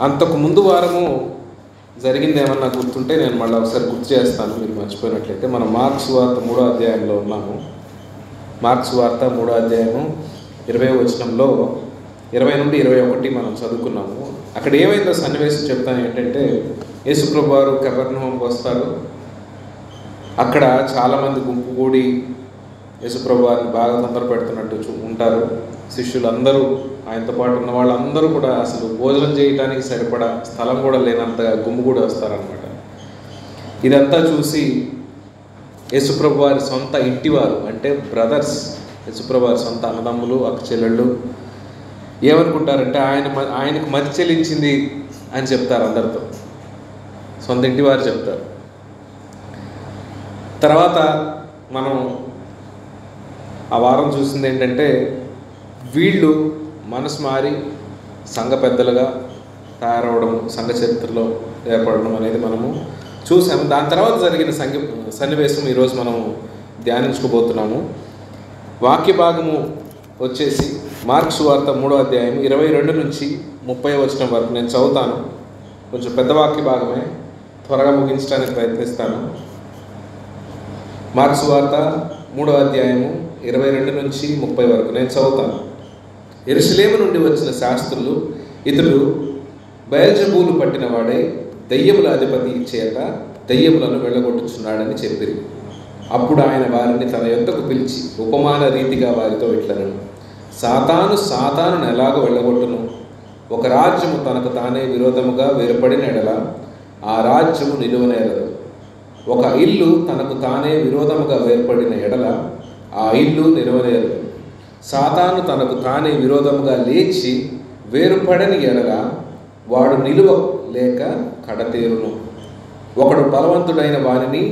అంతకు ముందు వారము జరిగింది ఏమన్నా గుర్తుంటే నేను మళ్ళీ ఒకసారి గుర్తు చేస్తాను, మీరు మర్చిపోయినట్లయితే. మనం మార్క్స్ వార్త 3వ అధ్యాయంలో ఉన్నాము. మార్క్స్ వార్త 3వ అధ్యాయము 20వ వచనంలో 20 నుండి 21 మనం చదువుకున్నాము. అక్కడ ఏమైందో సన్నివేశం చెప్తాను. ఏంటంటే, యేసుప్రభు వారు కపెర్నహూముకు వస్తారు. అక్కడ చాలామంది గుంపు కూడి యేసుప్రభు వారిని బాగా తొందర పెడుతున్నట్టు ఉంటారు. శిష్యులందరూ, ఆయనతో పాటు ఉన్న వాళ్ళందరూ కూడా అసలు భోజనం చేయడానికి సరిపడా స్థలం కూడా లేనంత గుమ్ము కూడా వస్తారనమాట. ఇదంతా చూసి యేసుప్రభు వారి సొంత ఇంటివారు, అంటే బ్రదర్స్, యేసుప్రభు వారి సొంత అన్నదమ్ములు, అక్క చెల్లెళ్ళు ఏమనుకుంటారంటే ఆయనకు మతి చెల్లించింది అని చెప్తారు అందరితో. సొంత ఇంటి వారు చెప్తారు. తర్వాత మనం ఆ వారం చూసింది ఏంటంటే, వీళ్ళు మనసు మారి సంఘ పెద్దలుగా తయారవడం, సంఘ చరిత్రలో ఏర్పడడం అనేది మనము చూసాము. దాని తర్వాత జరిగిన సన్నివేశం ఈరోజు మనం ధ్యానించుకోబోతున్నాము. వాక్య భాగము వచ్చేసి మార్క్స్ వార్త 3వ అధ్యాయం 22 నుంచి 30వ వచనం వరకు నేను చదువుతాను. కొంచెం పెద్ద వాక్య భాగమే, త్వరగా ముగించడానికి ప్రయత్నిస్తాను. మార్క్స్ వార్త 3వ అధ్యాయము 22 నుంచి 30 వరకు నేను చదువుతాను. యెరూషలేము నుండి వచ్చిన శాస్త్రులు, ఇతడు బయల్జెబూలు పట్టిన వాడే దయ్యముల అధిపతి చేత దయ్యములను వెళ్ళగొట్టుచున్నాడని చెప్పిరి. అప్పుడు ఆయన వారిని తన యొద్దకు పిలిచి ఉపమాన రీతిగా వారితో ఇట్లనెను: సాతాను ఎలాగో వెళ్ళగొట్టును? ఒక రాజ్యము తనకు తానే విరోధముగా వేరుపడిన ఎడల ఆ రాజ్యము నిలువనేరదు. ఒక ఇల్లు తనకు తానే విరోధముగా వేర్పడిన ఎడల ఆ ఇల్లు నిలువనేరదు. సాతాను తనకు తానే విరోధముగా లేచి వేరుపడని ఎడల వాడు నిలువ లేక కడతేరును. ఒకడు బలవంతుడైన వానిని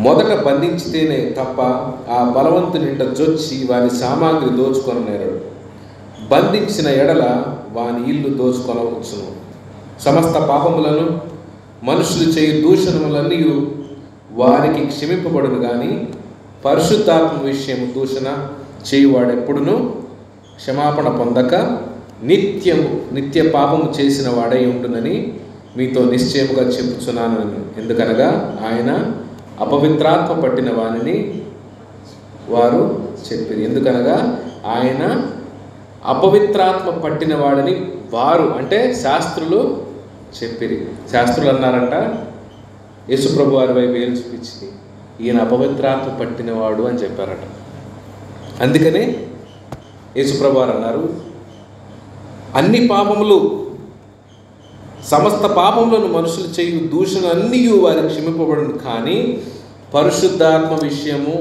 మొదట బంధించితేనే తప్ప ఆ బలవంతునింట జొచ్చి వాని సామాగ్రి దోచుకొననేరడు. బంధించిన ఎడల వాని ఇల్లు దోచుకొనవచ్చును. సమస్త పాపములను మనుషులు చేయు దూషణములన్నీ వారికి క్షమింపబడును, కానీ పరిశుద్ధాత్మ విషయము దూషణ చేయువాడెప్పుడునూ క్షమాపణ పొందక నిత్య పాపము చేసిన వాడై ఉండునని మీతో నిశ్చయముగా చెప్పుచున్నాను. ఎందుకనగా ఆయన అపవిత్రాత్మ పట్టిన వానిని వారు చెప్పిరి. ఎందుకనగా ఆయన అపవిత్రాత్మ పట్టిన వాడిని వారు, అంటే శాస్త్రులు చెప్పిరి. శాస్త్రులు అన్నారంట, యేసుప్రభు వారి వైపు ఏలు చూపించి ఈయన అపవిత్రాత్మ పట్టినవాడు అని చెప్పారట. అందుకనే యేసుప్రభు వారు అన్నారు, అన్ని పాపములు, సమస్త పాపములను మనుషులు చేయు దూషణ అన్నీ వారికి క్షమింపబడును, కానీ పరిశుద్ధాత్మ విషయము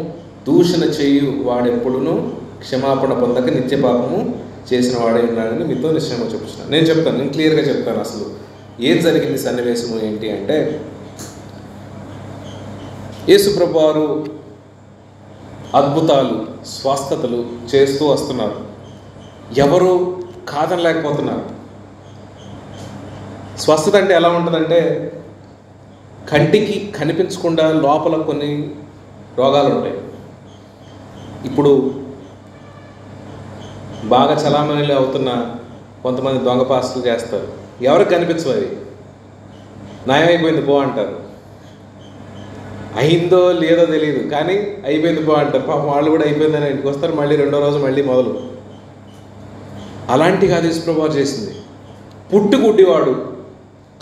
దూషణ చేయు వాడెప్పుడునూ క్షమాపణ పొందక నిత్య పాపము చేసిన వాడే ఉన్నాడని మీతో నిశ్చయంగా చెప్తున్నాను. నేను చెప్తాను, నేను క్లియర్గా చెప్తాను అసలు ఏం జరిగింది, సన్నివేశము ఏంటి అంటే, యేసుప్రభు వారు అద్భుతాలు, స్వస్థతలు చేస్తూ వస్తున్నారు. ఎవరు కాదనలేకపోతున్నారు. స్వస్థత అంటే ఎలా ఉంటుందంటే, కంటికి కనిపించకుండా లోపల కొన్ని రోగాలు ఉంటాయి. ఇప్పుడు బాగా చలామణిలో అవుతున్న కొంతమంది దొంగ పాస్టులు చేస్తారు. ఎవరికి కనిపించవు, అవి నయం అయిపోయింది పో అంటారు. అయిందో లేదో తెలియదు, కానీ అయిపోయింది పో అంటారు. పాపం వాళ్ళు కూడా అయిపోయిందని ఇంటికి వస్తారు, మళ్ళీ రెండో రోజు మళ్ళీ మొదలు. అలాంటి కాదు యేసుప్రభు వారు చేసింది. పుట్టుగుడ్డివాడు,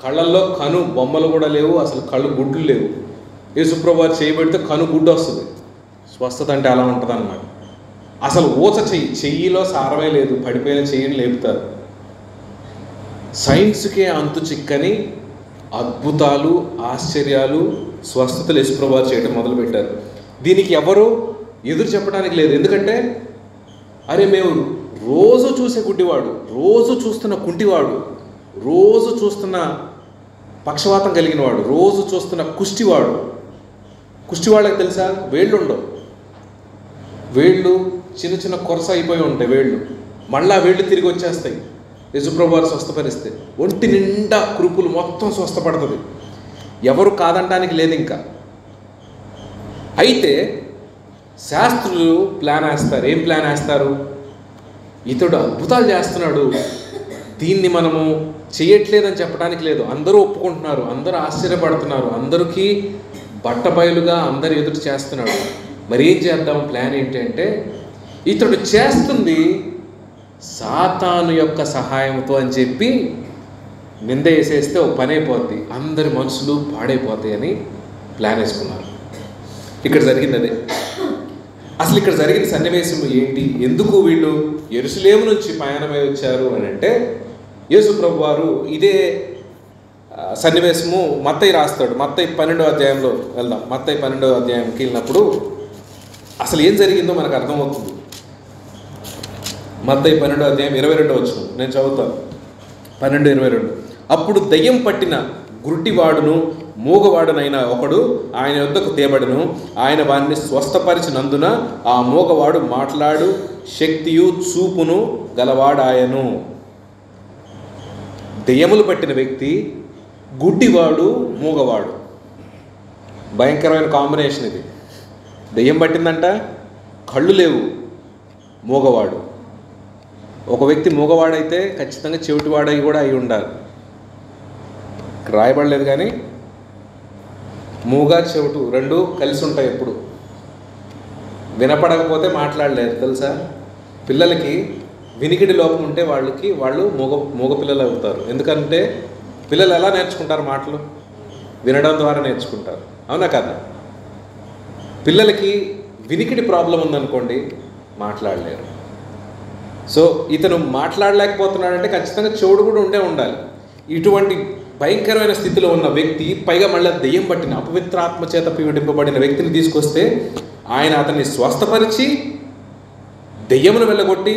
కళ్ళల్లో కను బొమ్మలు కూడా లేవు, అసలు కళ్ళు గుడ్లు లేవు. యేసుప్రభు వారు చేయబెడితే కను గుడ్డు వస్తుంది. స్వస్థత అంటే అలా ఉంటుంది అన్నమాట. అసలు ఊచ చెయ్యిలో సారమే లేదు, పడిపోయిన చెయ్యిని లేపుతారు. సైన్స్కే అంతు చిక్కని అద్భుతాలు, ఆశ్చర్యాలు, స్వస్థతలు యేసుప్రభు వారు చేయడం మొదలుపెట్టారు. దీనికి ఎవరు ఎదురు చెప్పడానికి లేదు. ఎందుకంటే, అరే మేము రోజు చూసే గుడ్డివాడు, రోజు చూస్తున్న కుంటివాడు, రోజు చూస్తున్న పక్షవాతం కలిగిన వాడు, రోజు చూస్తున్న కుష్టివాళ్ళకి తెలుసా, వేళ్ళు ఉండవు. వేళ్ళు చిన్న చిన్న కొరస అయిపోయి ఉంటాయి వేళ్ళు, మళ్ళా వేళ్ళు తిరిగి వచ్చేస్తాయి యేసుప్రభు వారు స్వస్థపరిస్తే. ఒంటి నిండా కురుపులు మొత్తం స్వస్థపడుతుంది. ఎవరు కాదంటానికి లేదు ఇంకా. అయితే శాస్త్రులు ప్లాన్ వేస్తారు. ఏం ప్లాన్ వేస్తారు? ఇతడు అద్భుతాలు చేస్తున్నాడు, దీన్ని మనము చేయట్లేదని చెప్పడానికి లేదు. అందరూ ఒప్పుకుంటున్నారు, అందరూ ఆశ్చర్యపడుతున్నారు, అందరికీ బట్టబయలుగా అందరు ఎదురు చేస్తున్నాడు. మరి ఏం చేద్దాం? ప్లాన్ ఏంటి అంటే, ఇతడు చేస్తుంది సాతాను యొక్క సహాయంతో అని చెప్పి నింద వేసేస్తే ఒక పని అయిపోద్ది, అందరి మనసులు పాడైపోతాయి అని ప్లాన్ వేసుకున్నారు. ఇక్కడ జరిగింది అదే. అసలు ఇక్కడ జరిగిన సన్నివేశం ఏంటి? ఎందుకు వీళ్ళు యెరూషలేము నుంచి పయనమై వచ్చారు అని అంటే, యేసు ప్రభు వారు ఇదే సన్నివేశము మత్తయి రాస్తాడు. మత్తయి 12వ అధ్యాయంలో వెళ్దాం. మత్తయి 12వ అధ్యాయంకి వెళ్ళినప్పుడు అసలు ఏం జరిగిందో మనకు అర్థమవుతుంది. మత్తయి 12వ అధ్యాయం 22వ వచనం నేను చదువుతాను. 12:22. అప్పుడు దయ్యం పట్టిన గుడ్డివాడును మూగవాడునైన ఒకడు ఆయన యొద్దకు తేబడెను. ఆయన వారిని స్వస్థపరిచినందున ఆ మూగవాడు మాట్లాడు శక్తియు చూపును గలవాడాయను. దయ్యములు పట్టిన వ్యక్తి గుడ్డివాడు, మూగవాడు. భయంకరమైన కాంబినేషన్ ఇది. దయ్యం పట్టిందంట, కళ్ళు లేవు, మూగవాడు. ఒక వ్యక్తి మూగవాడైతే ఖచ్చితంగా చెవిటివాడై కూడా అయి ఉండాలి. రాయబడలేదు కానీ మూగా చెవిటు రెండు కలిసి ఉంటాయి. ఎప్పుడు వినపడకపోతే మాట్లాడలేరు తెలుసా? పిల్లలకి వినికిడి లోపం ఉంటే వాళ్ళు మూగ పిల్లలు అవుతారు. ఎందుకంటే పిల్లలు ఎలా నేర్చుకుంటారు? మాటలు వినడం ద్వారా నేర్చుకుంటారు. అవునా కదా? పిల్లలకి వినికిడి ప్రాబ్లం ఉందనుకోండి, మాట్లాడలేరు. సో ఇతను మాట్లాడలేకపోతున్నాడంటే ఖచ్చితంగా చెవుడు కూడా ఉండాలి. ఇటువంటి భయంకరమైన స్థితిలో ఉన్న వ్యక్తి, పైగా మళ్ళీ దెయ్యం పట్టిన అపవిత్రాత్మ చేత పీడింపబడిన వ్యక్తిని తీసుకొస్తే ఆయన అతన్ని స్వస్థపరిచి దెయ్యమును వెళ్ళగొట్టి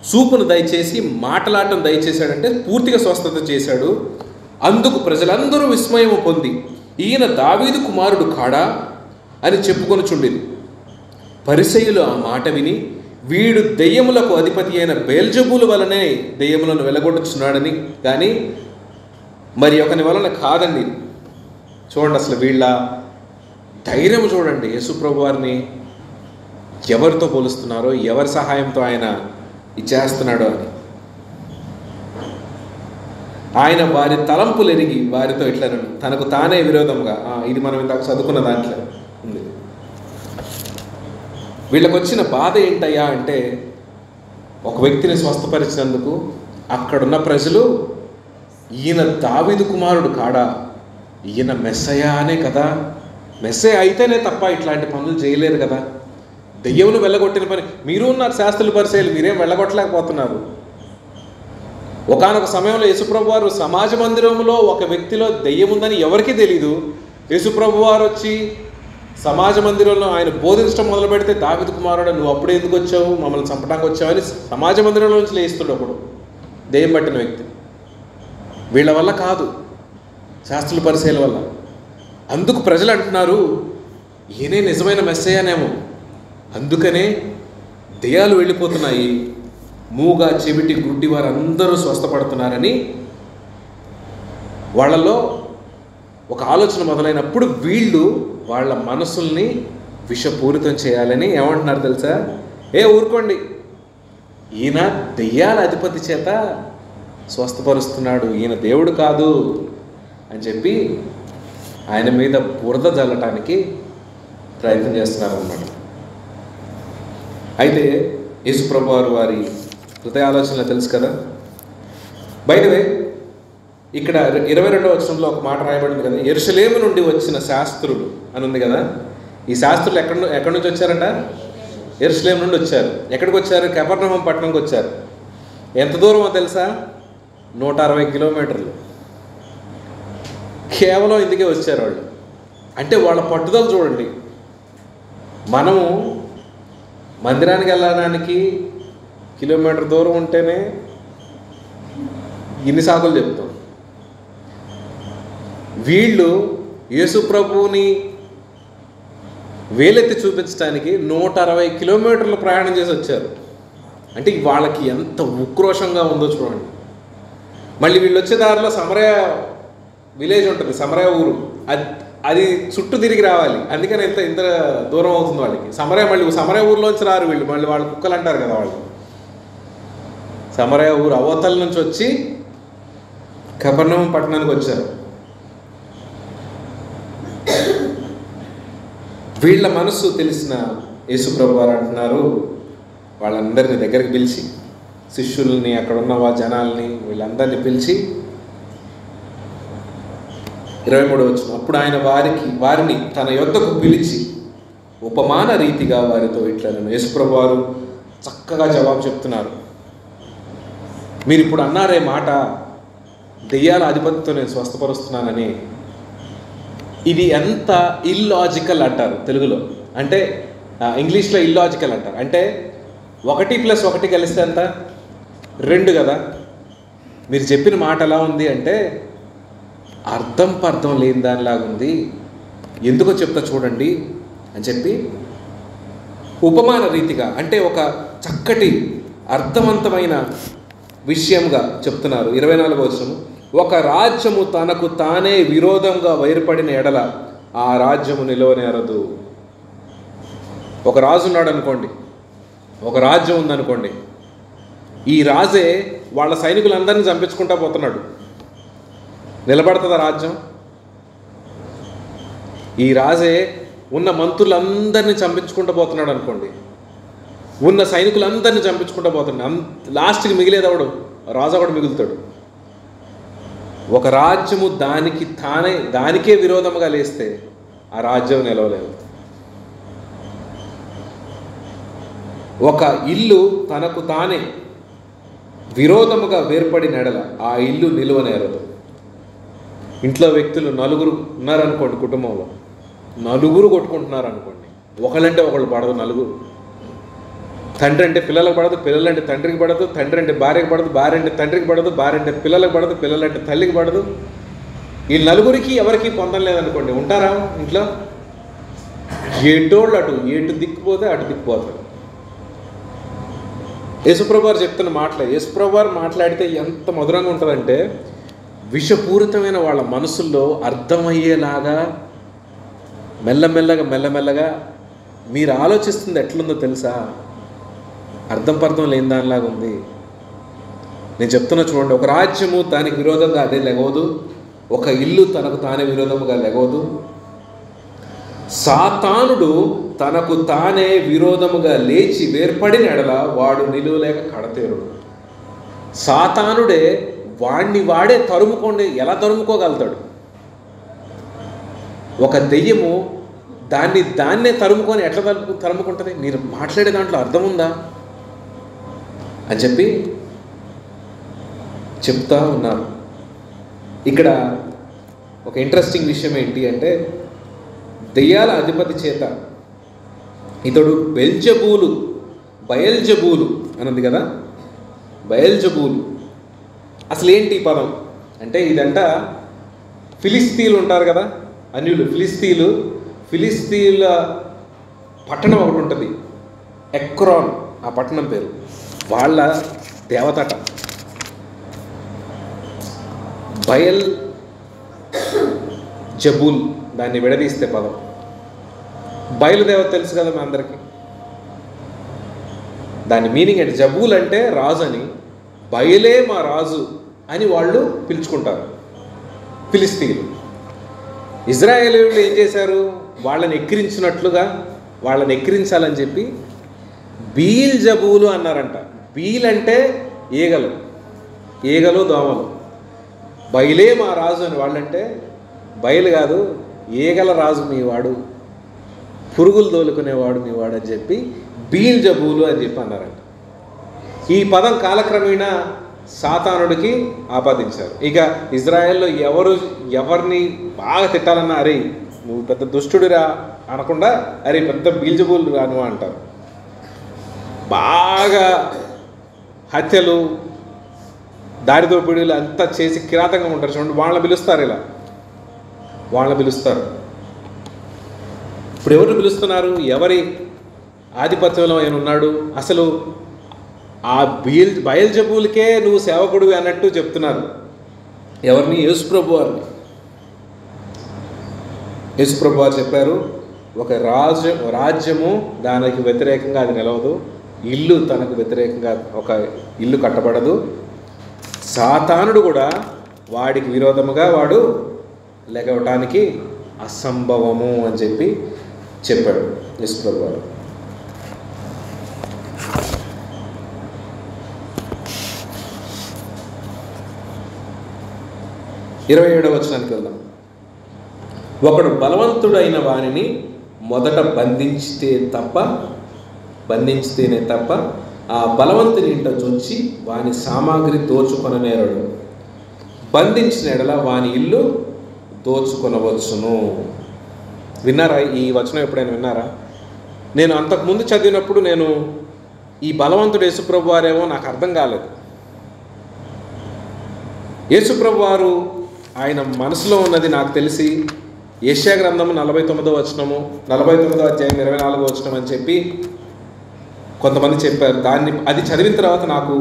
చూపును దయచేసి మాటలాటం దయచేశాడంటే పూర్తిగా స్వస్థత చేశాడు. అందుకు ప్రజలందరూ విస్మయము పొంది ఈయన దావీదు కుమారుడు కాడా అని చెప్పుకొనుచుండేది. పరిసయ్యులు ఆ మాట విని వీడు దెయ్యములకు అధిపతి అయిన బెల్జెబూలు వలనే దెయ్యములను వెలగొట్టుచున్నాడని కానీ మరి ఒకని వలన కాదండి. చూడండి అసలు వీళ్ళ ధైర్యం చూడండి. యేసుప్రభు వారిని ఎవరితో పోలుస్తున్నారో, ఎవరి సహాయంతో ఆయన ఇచ్చేస్తున్నాడో అని. ఆయన వారి తలంపులు ఎరిగి వారితో ఇట్లా తనకు తానే విరోధంగా, ఇది మనం ఇందాక చదువుకున్న దాంట్లో ఉంది. వీళ్ళకి వచ్చిన బాధ ఏంటయ్యా అంటే, ఒక వ్యక్తిని స్వస్థపరిచినందుకు అక్కడున్న ప్రజలు ఈయన దావీదు కుమారుడు కాడా, ఈయన మెస్సయా అనే కదా, మెస్సయ అయితేనే తప్ప ఇట్లాంటి పనులు చేయలేరు కదా, దెయ్యమును వెళ్ళగొట్టిన పని మీరు ఉన్నారు శాస్త్రులు పరిచయాలు, మీరేం వెళ్ళగొట్టలేకపోతున్నారు. ఒకానొక సమయంలో యేసుప్రభు వారు సమాజ మందిరంలో ఒక వ్యక్తిలో దెయ్యం ఉందని ఎవరికీ తెలీదు. యేసుప్రభు వారు వచ్చి సమాజ మందిరంలో ఆయన బోధించడం మొదలు పెడితే, దావీదు కుమారుడు నువ్వు అప్పుడే ఎందుకు వచ్చావు, మమ్మల్ని చంపడానికి వచ్చావని సమాజ మందిరంలో నుంచి లేయిస్తుడు ఒకడు దెయ్యం పట్టిన వ్యక్తి. వీళ్ళ వల్ల కాదు, శాస్త్రుల పరిచయాల వల్ల. అందుకు ప్రజలు అంటున్నారు ఈయనే నిజమైన మెస్సయ్యనేమో, అందుకనే దెయ్యాలు వెళ్ళిపోతున్నాయి, మూగా చెవిటి గుడ్డి వారందరూ స్వస్థపడుతున్నారని వాళ్ళలో ఒక ఆలోచన మొదలైనప్పుడు వీళ్ళు వాళ్ళ మనసుల్ని విషపూరితం చేయాలని ఏమంటున్నారు తెలుసా? ఊరుకోండి, ఈయన దెయ్యాల అధిపతి చేత స్వస్థపరుస్తున్నాడు, ఈయన దేవుడు కాదు అని చెప్పి ఆయన మీద బురద జల్లటానికి ప్రయత్నం చేస్తున్నారు అన్నమాట. అయితే యేసుప్రభు వారి హృదయ ఆలోచనలు తెలుసు కదా. బై ది వే, ఇక్కడ 22వ వచనంలో ఒక మాట రాయబడింది కదా, యెరూషలేము నుండి వచ్చిన శాస్త్రులు అని ఉంది కదా. ఈ శాస్త్రులు ఎక్కడి నుంచి వచ్చారంట? యెరూషలేము నుండి వచ్చారు. ఎక్కడికి వచ్చారు? కపెర్నహూము పట్టణంకి వచ్చారు. ఎంత దూరమో తెలుసా? 160 కిలోమీటర్లు. కేవలం ఇందుకే వచ్చారు వాళ్ళు. అంటే వాళ్ళ పట్టుదల చూడండి. మనము మందిరానికి వెళ్ళడానికి కిలోమీటర్ దూరం ఉంటేనే ఇన్ని సాకులు చెప్తాం. వీళ్ళు యేసు ప్రభువుని వేలెత్తి చూపించడానికి 160 కిలోమీటర్లు ప్రయాణం చేసి వచ్చారు. అంటే వాళ్ళకి ఎంత ఉక్రోషంగా ఉందో చూడండి. మళ్ళీ వీళ్ళు వచ్చే దారిలో సమరయ విలేజ్ ఉంటుంది, సమరయ ఊరు, అది చుట్టూ తిరిగి రావాలి. అందుకని ఇంత దూరం అవుతుంది వాళ్ళకి. మళ్ళీ సమరయ ఊర్లోంచి రారు వీళ్ళు, మళ్ళీ వాళ్ళు కుక్కలు అంటారు కదా వాళ్ళు. సమరయ ఊరు అవతల నుంచి వచ్చి కపెర్నహూము పట్టణానికి వచ్చారు. వీళ్ళ మనసు తెలిసిన యేసుప్రభు వారు అంటున్నారు, వాళ్ళందరినీ దగ్గరికి పిలిచి, శిష్యుల్ని, అక్కడ ఉన్న జనాల్ని, వీళ్ళందరినీ పిలిచి 23 వచనం, అప్పుడు ఆయన వారిని తన యొద్దకు పిలిచి ఉపమాన రీతిగా వారితో ఇట్లనెను. యేసుప్రభు వారు చక్కగా జవాబు చెప్తున్నారు. మీరు ఇప్పుడు అన్నారే మాట, దెయ్యాల అధిపతితో నేను స్వస్థపరుస్తున్నానని, ఇది ఎంత ఇల్లాజికల్ అంటారు తెలుగులో, అంటే ఇంగ్లీష్లో ఇల్లాజికల్ అంటారు. అంటే 1+1 కలిస్తే ఎంత? 2 కదా. మీరు చెప్పిన మాట ఎలా ఉంది అంటే అర్థం పర్థం లేని దానిలాగుంది, ఎందుకో చెప్తా చూడండి అని చెప్పి ఉపమాన రీతిగా, అంటే ఒక చక్కటి అర్థవంతమైన విషయంగా చెప్తున్నారు. 24వ వచనం, ఒక రాజ్యము తనకు తానే విరోధంగా వైరుపడిన ఎడల ఆ రాజ్యము నిలవనేరదు. ఒక రాజు ఉన్నాడు అనుకోండి, ఒక రాజ్యం ఉందనుకోండి, ఈ రాజే వాళ్ళ సైనికులందరినీ చంపించుకుంటా పోతున్నాడు, నిలబడుతుందా రాజ్యం? ఈ రాజే ఉన్న మంత్రులందరినీ చంపించుకుంటూ పోతున్నాడు అనుకోండి, ఉన్న సైనికులందరినీ చంపించుకుంటూ పోతున్నాడు, లాస్ట్కి మిగిలేదవడు రాజు ఒకడు మిగులుతాడు. ఒక రాజ్యము దానికే విరోధముగా లేస్తే ఆ రాజ్యం నిలవలేదు. ఒక ఇల్లు తనకు తానే విరోధముగా వేర్పడిన ఎడల ఆ ఇల్లు నిలువనేరదు. ఇంట్లో వ్యక్తులు 4 ఉన్నారనుకోండి, కుటుంబంలో 4 కొట్టుకుంటున్నారు అనుకోండి, ఒకళ్ళంటే ఒకళ్ళు పడదు, 4. తండ్రి అంటే పిల్లలకు పడదు, పిల్లలంటే తండ్రికి పడదు, తండ్రి అంటే భార్యకి పడదు, భార్య అంటే తండ్రికి పడదు, భార్య అంటే పిల్లలకు పడదు, పిల్లలంటే తల్లికి పడదు. ఈ 4కి ఎవరికి పొందం లేదనుకోండి, ఉంటారా ఇంట్లో? ఎటోళ్ళు ఎటు దిక్కుపోతే అటు దిక్కుపోతారు. యేసుప్రభు వారు చెప్తున్న మాటలే. యేసుప్రభు వారు మాట్లాడితే ఎంత మధురంగా ఉంటుందంటే, విషపూరితమైన వాళ్ళ మనసుల్లో అర్థమయ్యేలాగా మెల్లమెల్లగా మీరు ఆలోచిస్తుంది ఎట్లుందో తెలుసా? అర్థం పర్థం లేని దానిలాగా ఉంది. నేను చెప్తున్నా చూడండి, ఒక రాజ్యము దానికి విరోధంగా అదే లెగవదు, ఒక ఇల్లు తనకు తానే విరోధముగా లెగవదు. సాతానుడు తనకు తానే విరోధముగా లేచి వేర్పడిన ఎడల వాడు నిలువలేక కడతేరుడు. సాతానుడే వాడే ఎలా తరుముకోగలుగుతాడు? ఒక దెయ్యము దాన్నే తరుముకొని ఎట్లా తరుముకుంటుంది? మీరు మాట్లాడే దాంట్లో అర్థం ఉందా అని చెప్పి చెప్తా ఉన్నారు. ఇక్కడ ఒక ఇంట్రెస్టింగ్ విషయం ఏంటి అంటే, దెయ్యాల అధిపతి చేత ఇతడు బయల్జబూలు అన్నది కదా, బయల్జబూలు అసలు ఏంటి ఈ పదం అంటే, ఇదంట ఫిలిస్తీన్లు ఉంటారు కదా, అన్యులు, ఫిలిస్తీన్ల పట్టణం ఒకటి ఉంటుంది, ఎక్రాన్ ఆ పట్టణం పేరు, వాళ్ళ దేవతట బయల్ జబూల్. దాన్ని విడదీస్తే పదం బయలుదేవత తెలుసు కదా మా అందరికీ. దాని మీనింగ్ అంటే జబూల్ అంటే రాజు అని, బయలే మా రాజు అని వాళ్ళు పిలుచుకుంటారు ఫిలిస్తీన్లు. ఇజ్రాయేలీయులు ఏం చేశారు? వాళ్ళని ఎక్కిరించాలని చెప్పి బీల్ జబూలు అన్నారంట. బీల్ అంటే ఈగలు దోమలు, బయలే మా రాజు అని వాళ్ళంటే, బయలు కాదు ఈగల రాజు మీ వాడు, పురుగులు తోలుకునేవాడు మీ వాడు అని చెప్పి బీల్ జబూలు అని చెప్పి అన్నారంట. ఈ పదం కాలక్రమేణా సాతానుడికి ఆపాదించారు. ఇక ఇజ్రాయెల్లో ఎవరిని బాగా తిట్టాలన్నా, అరే నువ్వు పెద్ద దుష్టుడిరా అనకుండా, అరే పెద్ద బీల్జబూలు రాను అంటారు. బాగా హత్యలు, దారిదోపిడీలు అంతా చేసి కిరాతంగా ఉంటారు చూడండి, వాళ్ళని పిలుస్తారు. ఇప్పుడు ఎవరిని పిలుస్తున్నారు? ఎవరి ఆధిపత్యంలో ఆయన ఉన్నాడు? అసలు ఆ బయల్జబూల్కే నువ్వు సేవకుడివి అన్నట్టు చెప్తున్నారు. ఎవరిని? యేసుప్రభు వారు చెప్పారు, ఒక రాజ్యము దానికి వ్యతిరేకంగా అది నిలవదు, ఇల్లు తనకు వ్యతిరేకంగా ఒక ఇల్లు కట్టబడదు. సాతానుడు కూడా వాడికి విరోధముగా వాడు లెగవటానికి అసంభవము అని చెప్పాడు యేసుప్రభు వారు. ఇరవై 27వ వచనానికి వెళ్దాం. ఒకడు బలవంతుడైన వానిని మొదట బంధించితేనే తప్ప ఆ బలవంతుని ఇంట చొచ్చి వాని సామాగ్రి దోచుకొననేరడు. బంధించిన ఎడల వాని ఇల్లు దోచుకొనవచ్చును. విన్నారా? ఈ వచనం ఎప్పుడైనా విన్నారా? నేను అంతకుముందు చదివినప్పుడు ఈ బలవంతుడు యేసుప్రభు వారేమో నాకు అర్థం కాలేదు. యేసుప్రభు వారు ఆయన మనసులో ఉన్నది నాకు తెలిసి యెషయా గ్రంథము 49వ వచనము 49వ అధ్యాయం 24వ వచనం అని చెప్పి కొంతమంది చెప్పారు. అది చదివిన తర్వాత నాకు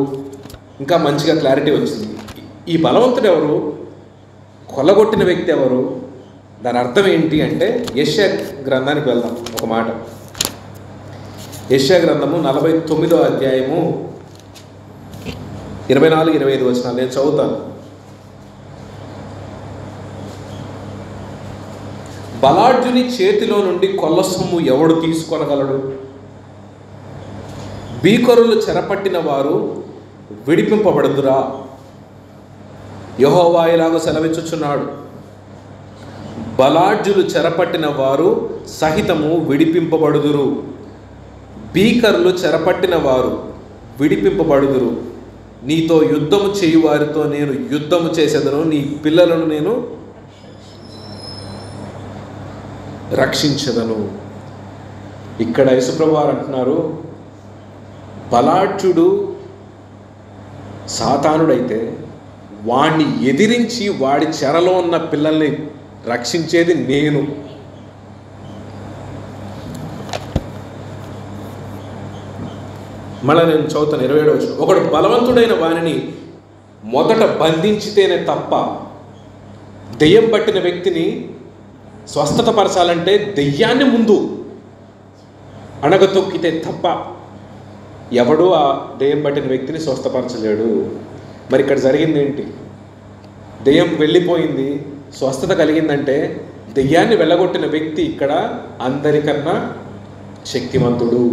ఇంకా మంచిగా క్లారిటీ వచ్చింది. ఈ బలవంతుడు ఎవరు, కొల్లగొట్టిన వ్యక్తి ఎవరు, దాని అర్థం ఏంటి అంటే యెషయా గ్రంథానికి వెళ్దాం. ఒక మాట, యెషయా గ్రంథము 49వ అధ్యాయము 24-25 వచనాలు నేను చదువుతాను. బలాఢ్యుని చేతిలో నుండి కొల్ల సొమ్ము ఎవడు తీసుకొనగలడు? భీకరులు చెరపట్టిన వారు విడిపింపబడుదురా? యెహోవా ఇలాగ సెలవిచ్చుచున్నాడు, బలాఢ్యులు చెరపట్టిన వారు సహితము విడిపింపబడుదురు, భీకరులు చెరపట్టిన వారు విడిపింపబడుదురు. నీతో యుద్ధము చేయు వారితో నేను యుద్ధము చేసేదను, నీ పిల్లలను నేను రక్షించదను. ఇక్కడ యేసుప్రభు వారు అంటున్నారు, బలాఢ్యుడు సాతానుడైతే వాణ్ణి ఎదిరించి వాడి చెరలో ఉన్న పిల్లల్ని రక్షించేది నేను. మళ్ళీ నేను చదువుతాను 27వ వచనం. ఒకడు బలవంతుడైన వానిని మొదట బంధించితేనే తప్ప, దెయ్యం పట్టిన వ్యక్తిని స్వస్థత పరచాలంటే దెయ్యాన్ని ముందు అణగతొక్కితే తప్ప ఎవడు ఆ దెయ్యం పట్టిన వ్యక్తిని స్వస్థపరచలేడు. మరి ఇక్కడ జరిగింది ఏంటి? దెయ్యం వెళ్ళిపోయింది, స్వస్థత కలిగిందంటే దెయ్యాన్ని వెళ్ళగొట్టిన వ్యక్తి ఇక్కడ అందరికన్నా శక్తిమంతుడు.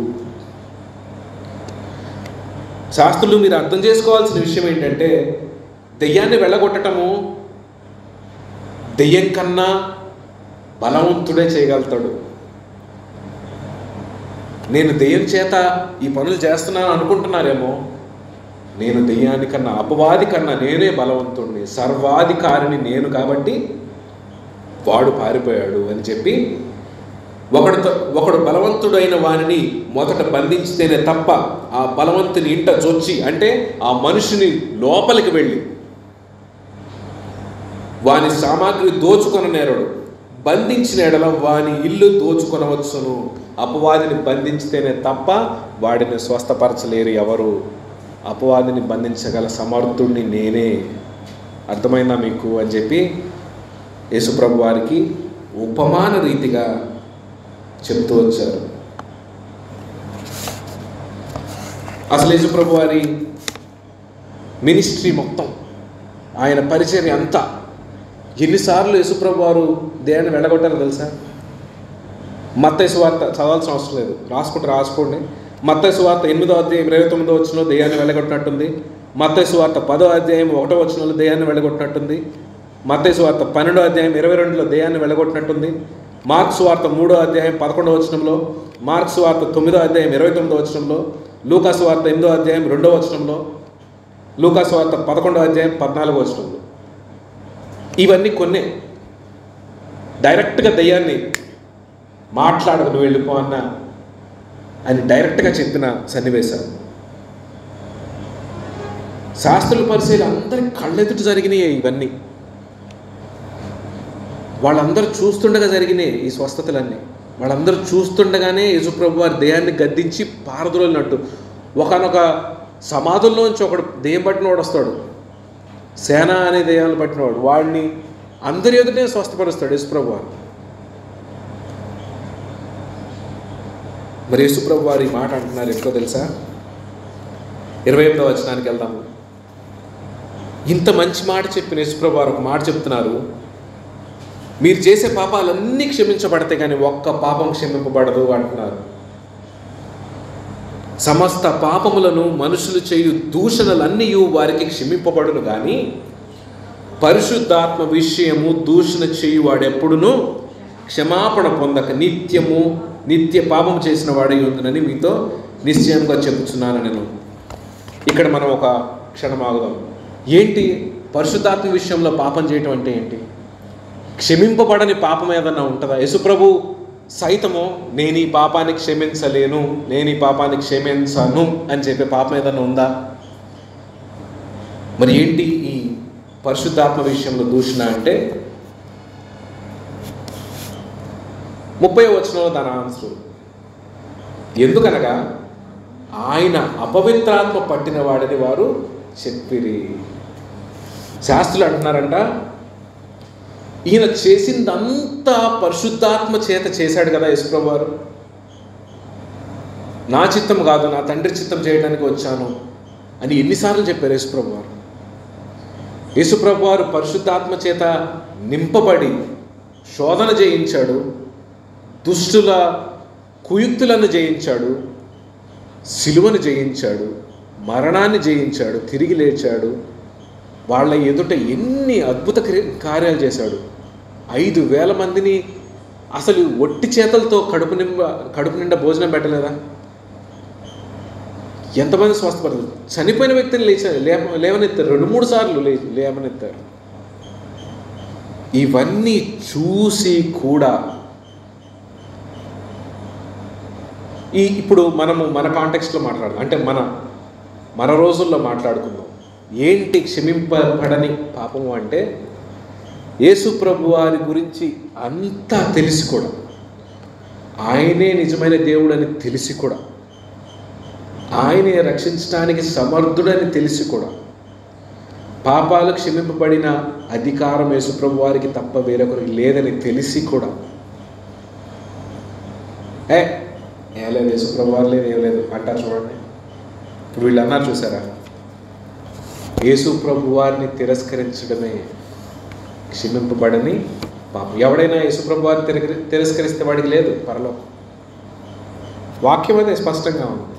శాస్త్రులు మీరు అర్థం చేసుకోవాల్సిన విషయం ఏంటంటే, దెయ్యాన్ని వెళ్ళగొట్టటము దెయ్యం కన్నా బలవంతుడే చేయగలుగుతాడు. నేను దెయ్యం చేత ఈ పనులు చేస్తున్నాను అనుకుంటున్నారేమో, నేను దెయ్యానికన్నా అపవాది కన్నా నేనే బలవంతుడిని, సర్వాధికారిని నేను, కాబట్టి వాడు పారిపోయాడు అని చెప్పి ఒకడు బలవంతుడైన వానిని మొదట బంధించితేనే తప్ప ఆ బలవంతుని ఇంట జొచ్చి, అంటే ఆ మనిషిని లోపలికి వెళ్ళి వాని సామాగ్రి దోచుకొననేరడు. బంధించిన ఎడల వాని ఇల్లు దోచుకొనవచ్చును. అపవాదిని బంధించితేనే తప్ప వాడిని స్వస్థపరచలేరు ఎవరు. అపవాదిని బంధించగల సమర్థుడిని నేనే. అర్థమైందా మీకు అని చెప్పి యేసుప్రభు వారికి ఉపమాన రీతిగా చెప్తూ వచ్చారు. అసలు యేసుప్రభు వారి మినిస్ట్రీ మొత్తం, ఆయన పరిచర్య అంతా ఎన్నిసార్లు యేసుప్రభు వారు దేన్ని వెళ్ళగొట్టారో తెలుసా? మత్తయి సువార్త చదవాల్సిన అవసరం లేదు, రాసుకోండి. మత్తయి సువార్త 8వ అధ్యాయం 29వ వచనంలో దెయ్యాన్ని వెళ్ళగొట్టినట్టుంది. మత్తయి సువార్త 10వ అధ్యాయం 1వ వచనంలో దెయ్యాన్ని వెళ్ళగొట్టినట్టుంది. మత్తయి సువార్త 12వ అధ్యాయం 22లో దెయ్యాన్ని వెళ్ళగొట్టినట్టుంది. మార్క్స్ సువార్త 3వ అధ్యాయం 11వ వచనంలో, మార్క్స్ సువార్త 9వ అధ్యాయం 29వ వచనంలో, లూకాసు సువార్త 8వ అధ్యాయం 2వ వచనంలో, లూకాసు సువార్త 11వ అధ్యాయం 14వ వచనంలో. ఇవన్నీ కొన్ని డైరెక్ట్గా దెయ్యాన్ని మాట్లాడకు, నువ్వు వెళ్ళిపో అన్న అని డైరెక్ట్గా చెప్పిన సన్నివేశాలు. శాస్త్రుల పరిశీలన అందరి కళ్ళెదుట జరిగినాయి ఇవన్నీ. వాళ్ళందరూ చూస్తుండగా జరిగినాయి ఈ స్వస్థతలన్నీ. వాళ్ళందరూ చూస్తుండగానే యేసుప్రభు వారి దెయ్యాన్ని గద్దించి పారద్రోలినట్టు. ఒకనొక సమాధుల్లోంచి ఒకడు దెయ్యం పట్టినవాడు వస్తాడు, సేన అనే దెయ్యాలను పట్టినవాడు. వాడిని అందరి ఎదుటే స్వస్థపరుస్తాడు యేసుప్రభు వారు. మరి యేసుప్రభు వారు ఈ మాట అంటున్నారు ఎప్పుడో తెలుసా? 28వ వచనానికి వెళ్దాము. ఇంత మంచి మాట చెప్పిన యేసుప్రభువు వారు ఒక మాట చెప్తున్నారు, మీరు చేసే పాపాలన్నీ క్షమించబడతాయి కానీ ఒక్క పాపం క్షమింపబడదు అంటున్నారు. సమస్త పాపములను మనుషులు చేయు దూషణలన్నీ వారికి క్షమింపబడును కానీ పరిశుద్ధాత్మ విషయము దూషణ చేయువాడెప్పుడునూ క్షమాపణ పొందక నిత్య పాపం చేసిన వాడే ఉందని మీతో నిశ్చయంగా చెబుతున్నాను నేను. ఇక్కడ మనం ఒక క్షణం ఆగుదాం. ఏంటి పరిశుద్ధాత్మ విషయంలో పాపం చేయటం అంటే ఏంటి? క్షమింపబడని పాపం ఏదన్నా ఉంటుందా? యేసుప్రభు సైతము నేను ఈ పాపాన్ని క్షమించలేను, నేను ఈ పాపాన్ని క్షమించను అని చెప్పే పాపం ఏదన్నా ఉందా? మరి ఏంటి ఈ పరిశుద్ధాత్మ విషయంలో దూషణ అంటే? 30వ వచనంలో దాని ఆన్సర్, ఎందుకనగా ఆయన అపవిత్రాత్మ పట్టిన వాడని వారు చెప్పిరి. శాస్త్రులు అంటున్నారంట, ఈయన చేసిందంతా పరిశుద్ధాత్మ చేత చేశాడు కదా యేసుప్రభు వారు. నా చిత్తం కాదు, నా తండ్రి చిత్తం చేయడానికి వచ్చాను అని ఎన్నిసార్లు చెప్పారు యేసుప్రభు వారు. యేసుప్రభు వారు పరిశుద్ధాత్మ చేత నింపబడి శోధన జయించాడు, దుష్టుల కుయుక్తులను జయించాడు, సిలువను జయించాడు, మరణాన్ని జయించాడు, తిరిగి లేచాడు, వాళ్ళ ఎదుట ఎన్ని అద్భుత కార్యాలు చేశాడు. 5,000 మందిని అసలు ఒట్టి చేతలతో కడుపు నిండా భోజనం పెట్టలేదా? ఎంతమంది స్వస్థపడతారు? చనిపోయిన వ్యక్తిని లేవనెత్తారు, 2-3 సార్లు లేవనెత్తారు. ఇవన్నీ చూసి కూడా ఇప్పుడు మనము మన కాంటెక్స్ట్లో మాట్లాడదాం, అంటే మన రోజుల్లో మాట్లాడుకుందాం. ఏంటి క్షమింపబడని పాపము అంటే? యేసు ప్రభు వారి గురించి అంతా తెలిసి కూడా, ఆయనే నిజమైన దేవుడని తెలిసి కూడా, ఆయనే రక్షించడానికి సమర్థుడని తెలిసి కూడా, పాపాలు క్షమింపబడిన అధికారం యేసు ప్రభు వారికి తప్ప వేరొకరికి లేదని తెలిసి కూడా ఏం లేదు యేసు ప్రభు వారు లేదు, ఏం లేదు అంటారు. చూడండి, ఇప్పుడు వీళ్ళు అన్నారు చూసారా, యేసు ప్రభు వారిని తిరస్కరించడమే క్షమింపబడని పాపం. ఎవడైనా యేసు ప్రభు వారిని తిరస్కరిస్తే వాడికి లేదు పరలోకం. వాక్యం అయితే స్పష్టంగా ఉంది,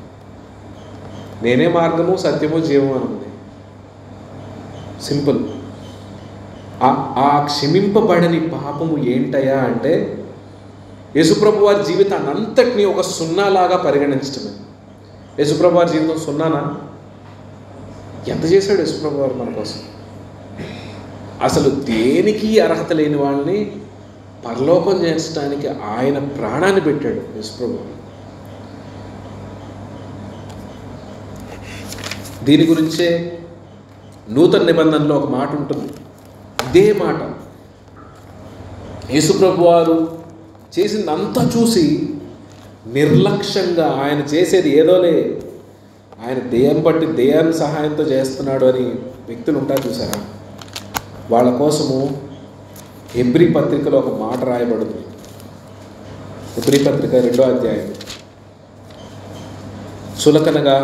నేనే మార్గము సత్యము జీవము అని ఉంది. సింపుల్. ఆ క్షమింపబడని పాపము ఏంటయ్యా అంటే యేసుప్రభు వారి జీవితాన్ని అంతటినీ ఒక సున్నాలాగా పరిగణించడమే. యేసుప్రభు వారి జీవితం సున్నానా? ఎంత చేశాడు యేసుప్రభు వారు మన కోసం? అసలు దేనికి అర్హత లేని వాళ్ళని పరలోకం చేర్చడానికి ఆయన ప్రాణాన్ని పెట్టాడు యేసుప్రభు వారు. దీని గురించే నూతన నిబంధనలో ఒక మాట ఉంటుంది. ఇదే మాట యేసుప్రభు వారు చేసిందంతా చూసి నిర్లక్ష్యంగా ఆయన చేసేది ఏదోలే, ఆయన దెయ్యం బట్టి దెయ్యాన్ని సహాయంతో చేస్తున్నాడు అని వ్యక్తులు ఉంటారు చూసారా? వాళ్ళ కోసము హెబ్రీ పత్రికలో ఒక మాట రాయబడింది. హెబ్రీ పత్రిక 2వ అధ్యాయం. చులకనగా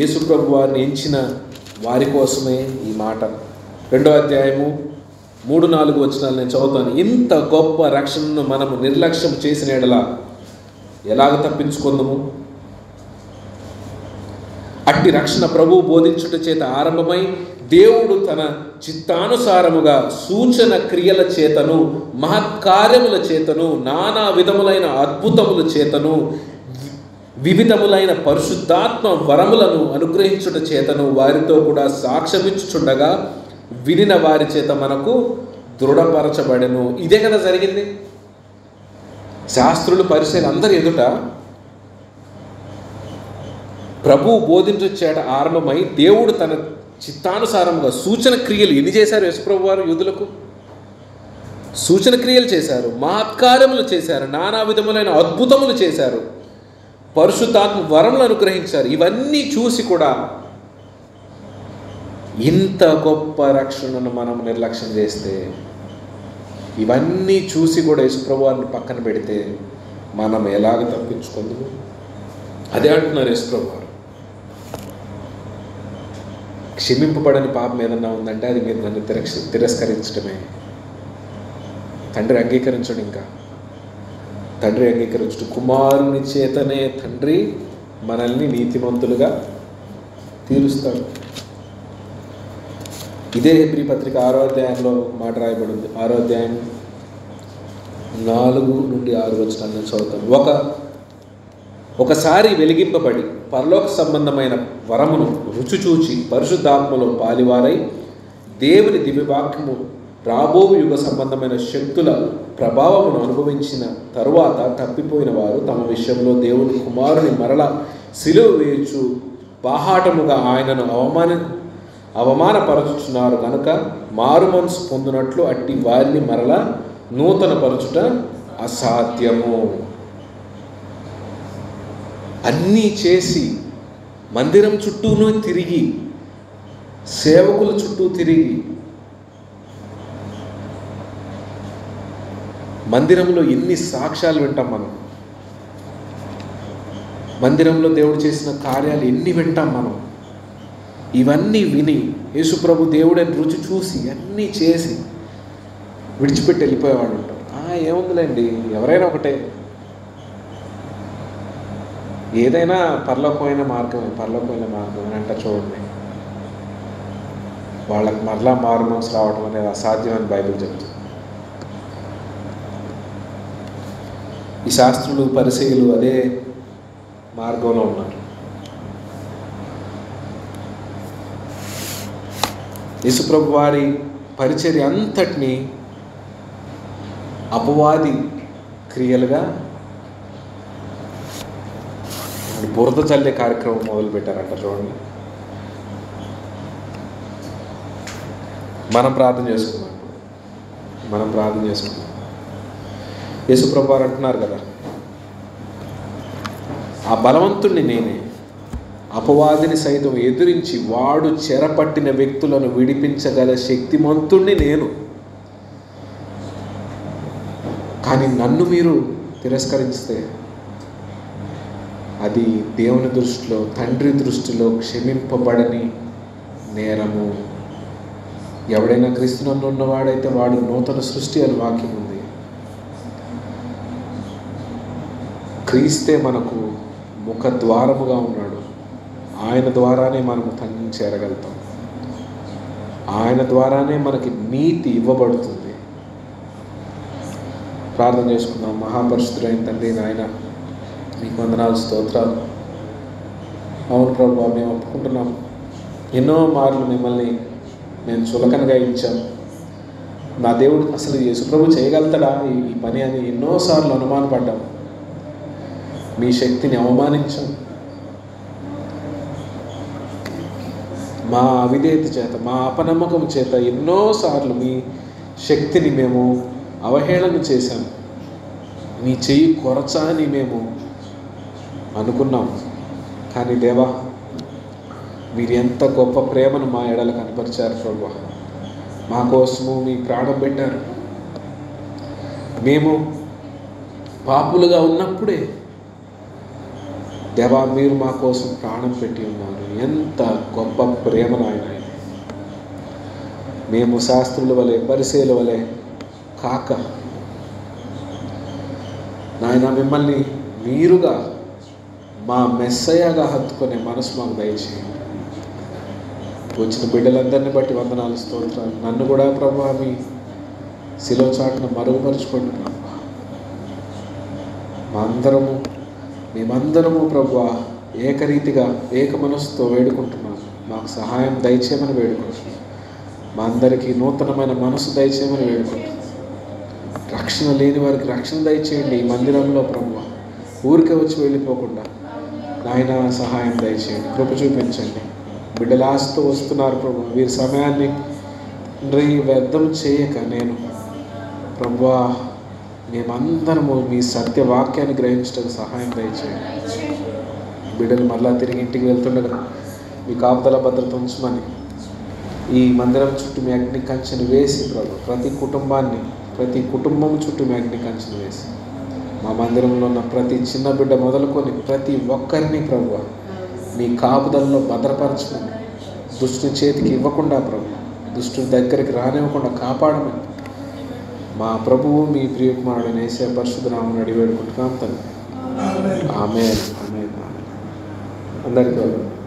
యేసుప్రభు వారిని ఎంచిన వారి కోసమే ఈ మాట. 2వ అధ్యాయము 3-4 వచనాలు నేను చదువుతాను. ఇంత గొప్ప రక్షణను మనము నిర్లక్ష్యం చేసిన ఎడలా ఎలాగ తప్పించుకుందాము? అట్టి రక్షణ ప్రభువు బోధించుట చేత ఆరంభమై దేవుడు తన చిత్తానుసారముగా సూచన క్రియల చేతను మహత్కార్యముల చేతను నానా విధములైన అద్భుతముల చేతను వివిధములైన పరిశుద్ధాత్మ వరములను అనుగ్రహించుట చేతను వారితో కూడా సాక్ష్యమిచ్చుచుండగా వినిన వారి చేత మనకు దృఢపరచబడెను. ఇదే కదా జరిగింది. శాస్త్రులు పరిచయాలు అందరి ఎదుట ప్రభువు బోధించు చేట ఆరంభమై దేవుడు తన చిత్తానుసారంగా సూచన క్రియలు ఎన్ని చేశారు యేసుప్రభు వారు యూదులకు? సూచన క్రియలు చేశారు, మహత్కార్యములు చేశారు, నానా విధములైన అద్భుతములు చేశారు, పరిశుద్ధాత్మ వరములు అనుగ్రహించారు. ఇవన్నీ చూసి కూడా ఇంత గొప్ప రక్షణను మనం నిర్లక్ష్యం చేస్తే, ఇవన్నీ చూసి కూడా యేసుప్రభు వారిని పక్కన పెడితే మనం ఎలాగ తప్పించుకుందాము? అదే అంటున్నారు యేసుప్రభు వారు. క్షమింపబడని పాపం ఏదన్నా ఉందంటే అది మీరు నన్ను తిరస్కరించడమే. తండ్రి అంగీకరించడు. ఇంకా తండ్రి అంగీకరించడు. కుమారుని చేతనే తండ్రి మనల్ని నీతిమంతులుగా తీరుస్తాడు. ఇదే హెబ్రీ పత్రిక 6వ అధ్యాయంలో మాట రాయబడింది. 6వ అధ్యాయం 4 నుండి 6 వచనాలను చదువుతాను. ఒకసారి వెలిగింపబడి పరలోక సంబంధమైన వరమును రుచి చూచి పరిశుద్ధాత్మలో పాలివారై దేవుని దివ్యవాక్యము రాబో యుగ సంబంధమైన శక్తుల ప్రభావమును అనుభవించిన తరువాత తప్పిపోయిన వారు తమ విషయంలో దేవుని కుమారుని మరల సిలువ వేయచ్చు బాహాటముగా ఆయనను అవమానపరచుచున్నారు కనుక మారు మనసు పొందినట్లు అట్టి వారిని మరల నూతన పరచుట అసాధ్యము. అన్నీ చేసి మందిరం చుట్టూను తిరిగి సేవకుల చుట్టూ తిరిగి మందిరంలో ఎన్ని సాక్ష్యాలు వింటాం మనం. మందిరంలో దేవుడు చేసిన కార్యాలు ఎన్ని వింటాం మనం. ఇవన్నీ విని యేసుప్రభు దేవుడని రుచి చూసి అన్నీ చేసి విడిచిపెట్టి వెళ్ళిపోయేవాడు ఉంటారు. ఏముందిలేండి, ఎవరైనా ఒకటే, ఏదైనా పరలోకమైన మార్గమే అని అంటారు చూడండి. వాళ్ళకి మరలా మారు మనసు రావడం అనేది అసాధ్యమని బైబిల్ చెప్తుంది. ఈ శాస్త్రులు పరిసయ్యులు అదే మార్గంలో ఉన్నారు. యేసుప్రభు వారి పరిచర్య అంతటినీ అపవాది క్రియలుగా బురద చల్లే కార్యక్రమం మొదలుపెట్టారంట చూడండి. మనం ప్రార్థన చేసుకున్నాం. యేసుప్రభు వారు అంటున్నారు కదా, ఆ బలవంతుణ్ణి నేనే, అపవాదిని సైతం ఎదిరించి వాడు చెరపట్టిన వ్యక్తులను విడిపించగల శక్తిమంతుణ్ణి నేను. కానీ నన్ను మీరు తిరస్కరిస్తే అది దేవుని దృష్టిలో, తండ్రి దృష్టిలో క్షమింపబడని నేరము. ఎవడైనా క్రీస్తునందు ఉన్నవాడైతే వాడు నూతన సృష్టి అని వాక్యం ఉంది. క్రీస్తే మనకు ముఖ ద్వారముగా ఉన్నాడు. ఆయన ద్వారానే మనము తండ్రిని చేరగలుగుతాం. ఆయన ద్వారానే మనకి నీతి ఇవ్వబడుతుంది. ప్రార్థన చేసుకుందాం. మహాపరిశుద్ధుడైన తండ్రి, నాయన మీకు వందనాలు, స్తోత్రాలు. అవును ప్రభు, మేము ఒప్పుకుంటున్నాం, ఎన్నో మార్లు మిమ్మల్ని మేము చులకనగా ఇచ్చాం. నా దేవుడు అసలు యేసుప్రభు చేయగలుగుతాడా ఈ పని అని ఎన్నోసార్లు అనుమానపడ్డాం. మీ శక్తిని అవమానించాం. మా అవిధేయత చేత, మా అపనమ్మకం చేత ఎన్నోసార్లు మీ శక్తిని మేము అవహేళన చేశాం. మీ చెయ్యి కొరచా అని మేము అనుకున్నాం. కానీ దేవా, మీరు ఎంత గొప్ప ప్రేమను మా ఎడల కనపరిచారు ప్రభువా. మా కోసము మీ ప్రాణం పెట్టారు. మేము పాపులుగా ఉన్నప్పుడే దేవా మీరు మా కోసం ప్రాణం పెట్టి ఉన్నారు. ఎంత గొప్ప ప్రేమ నాయన. మేము శాస్త్రుల వలె, పరిసయ్యుల వలె కాక నాయన మిమ్మల్ని మీరుగా మా మెస్సయ్యగా హత్తుకునే మనసు మాకు దయచేయండి. వచ్చిన బిడ్డలందరినీ బట్టి వందనాలు, స్తోత్రాలు. నన్ను కూడా ప్రభువా మీ శిలువ చాటున మరుగుపరుచుకోండి ప్రభువా. మేమందరము ప్రభువా ఏకరీతిగా ఏక మనసుతో వేడుకుంటున్నాం. మాకు సహాయం దయచేయమని వేడుకుంటున్నాం. మా అందరికీ నూతనమైన మనసు దయచేయమని వేడుకుంటున్నాం. రక్షణ లేని వారికి రక్షణ దయచేయండి. ఈ మందిరంలో ప్రభువా ఊరికే వచ్చి వెళ్ళిపోకుండా నాయన సహాయం దయచేయండి, కృప చూపించండి. బిడ్డల ఆశతో వస్తున్నారు ప్రభు, వీరి సమయాన్ని వ్యర్థం చేయక నేను ప్రభువా మేమందరము మీ సత్యవాక్యాన్ని గ్రహించడానికి సహాయం దయచేయండి. బిడ్డలు మళ్ళా తిరిగి ఇంటికి వెళ్తుండగా మీ కాపుదల భద్రత ఉంచమని ఈ మందిరం చుట్టూ మీ అగ్ని కంచెను వేసి ప్రభు ప్రతి కుటుంబం చుట్టూ మీ అగ్ని కంచెను వేసి మా మందిరంలో ఉన్న ప్రతి చిన్న బిడ్డ మొదలుకొని ప్రతి ఒక్కరిని ప్రభువా మీ కాపుదలలో భద్రపరచమని దుష్టుని చేతికి ఇవ్వకుండా ప్రభు, దుష్టుని దగ్గరికి రానివ్వకుండా కాపాడమని మా ప్రభువు మీ ప్రియకుమారుడైన యేసయ్య పరిశుద్ధ నామమున అడిగి వేడుకుంటున్నాం తండ్రి. ఆమేన్. ఆమేన్. అందరికీ